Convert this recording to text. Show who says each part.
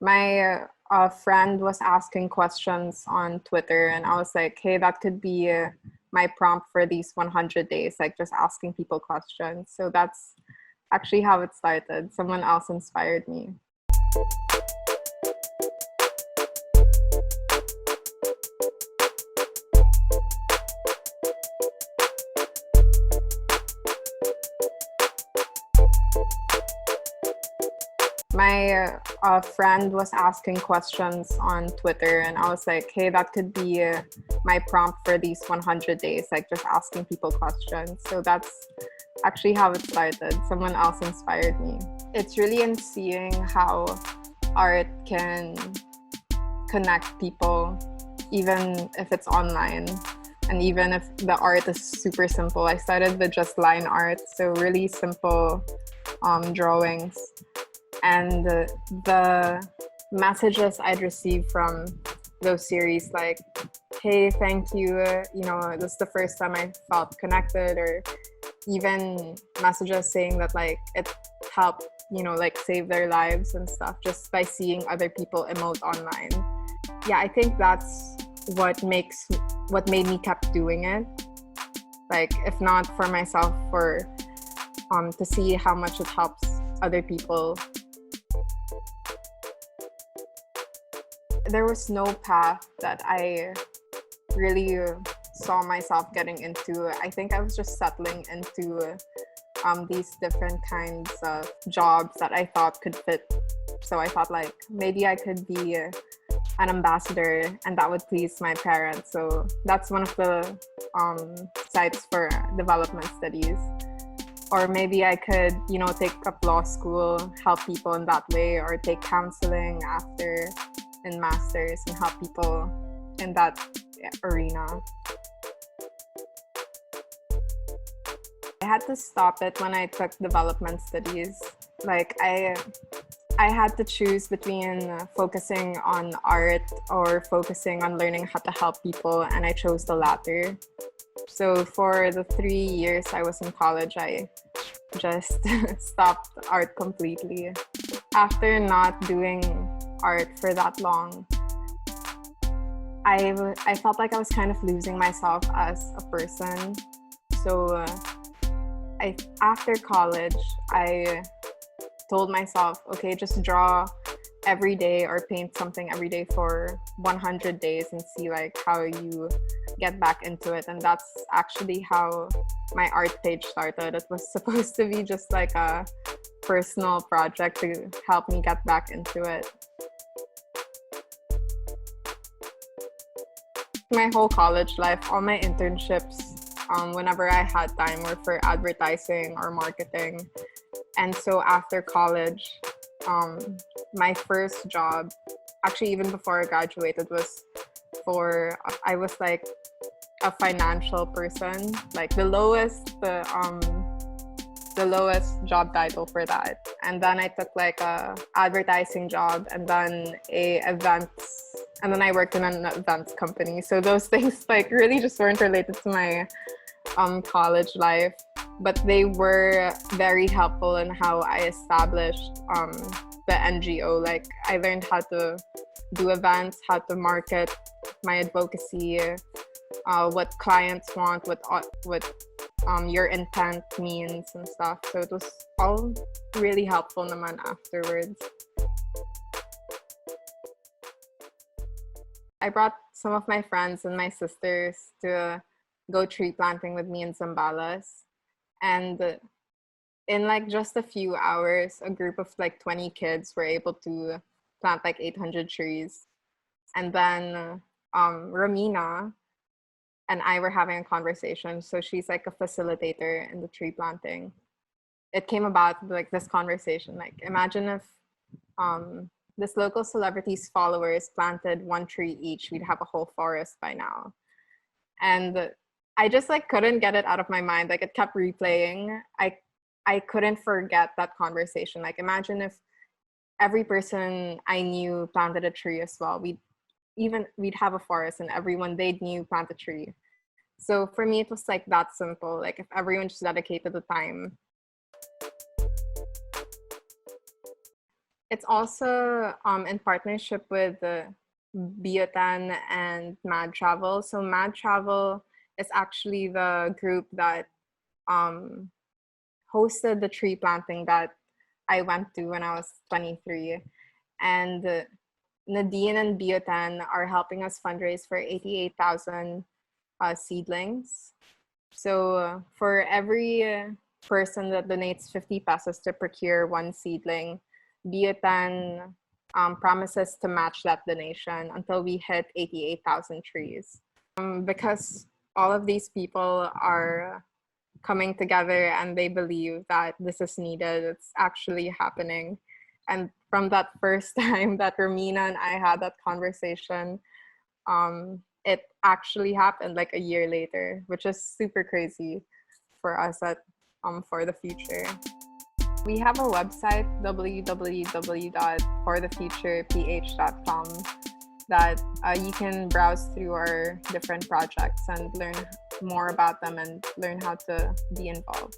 Speaker 1: My friend was asking questions on Twitter, and I was like, hey, that could be my prompt for these 100 days, like just asking people questions. So that's actually how it started. Someone else inspired me. My friend was asking questions on Twitter, and I was like, hey, that could be my prompt for these 100 days, like just asking people questions. So that's actually how it started. Someone else inspired me. It's really in seeing how art can connect people, even if it's online. And even if the art is super simple. I started with just line art, so really simple drawings. And the messages I'd receive from those series, like, hey, thank you, this is the first time I felt connected, or even messages saying that like it helped, like save their lives and stuff just by seeing other people emote online. Yeah, I think that's what made me kept doing it. Like, if not for myself, for to see how much it helps other people. There was no path that I really saw myself getting into. I think I was just settling into these different kinds of jobs that I thought could fit. So I thought like maybe I could be an ambassador and that would please my parents. So that's one of the sites for development studies. Or maybe I could, take up law school, help people in that way, or take counseling after in masters and help people in that arena. I had to stop it when I took development studies. Like I had to choose between focusing on art or focusing on learning how to help people, and I chose the latter. So for the 3 years I was in college, I just stopped art completely. After not doing art for that long, I felt like I was kind of losing myself as a person. So after college, I told myself, okay, just draw every day or paint something every day for 100 days and see like how you get back into it. And that's actually how my art page started. It was supposed to be just like a personal project to help me get back into it. My whole college life, all my internships, whenever I had time, were for advertising or marketing. And so after college, my first job, actually even before I graduated, I was like a financial person, like the lowest job title for that. And then I took like a advertising job, and then and then I worked in an events company. So those things like really just weren't related to my college life, but they were very helpful in how I established the NGO. Like I learned how to do events, how to market my advocacy, what clients want, what your intent means and stuff. So it was all really helpful naman afterwards. I brought some of my friends and my sisters to go tree planting with me in Zambales. And in like just a few hours, a group of like 20 kids were able to plant like 800 trees. And then Ramina and I were having a conversation. So she's like a facilitator in the tree planting. It came about like this conversation, like imagine if this local celebrity's followers planted one tree each, we'd have a whole forest by now. And I just like couldn't get it out of my mind. Like it kept replaying. I couldn't forget that conversation. Like imagine if every person I knew planted a tree as well. We'd have a forest and everyone they knew plant a tree. So for me, it was like that simple. Like if everyone just dedicated the time. It's also in partnership with Biotan and Mad Travel. So Mad Travel is actually the group that um, hosted the tree planting that I went to when I was 23. And Nadine and Biotan are helping us fundraise for 88,000 seedlings. So for every person that donates 50 pesos to procure one seedling, Biotan promises to match that donation until we hit 88,000 trees. Because all of these people are coming together and they believe that this is needed, it's actually happening. And from that first time that Romina and I had that conversation, it actually happened like a year later, which is super crazy for us at For the Future. We have a website, www.forthefutureph.com, that you can browse through our different projects and learn more about them and learn how to be involved.